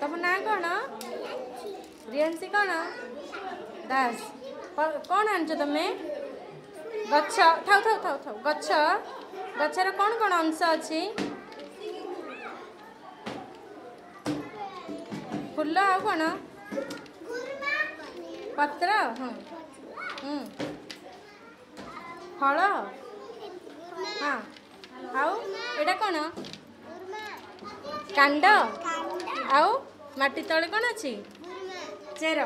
तुम ना कौन रियांसी कौन दास कौन आनच तुम गछ थाउ थाउ थाउ थाउ गछ गछर कौन कौन अंश अच्छी फूल आ कौन पत्र फल हाँ आउ एटा कौन कांड आउ माटी तले कौन अच्छी चेर।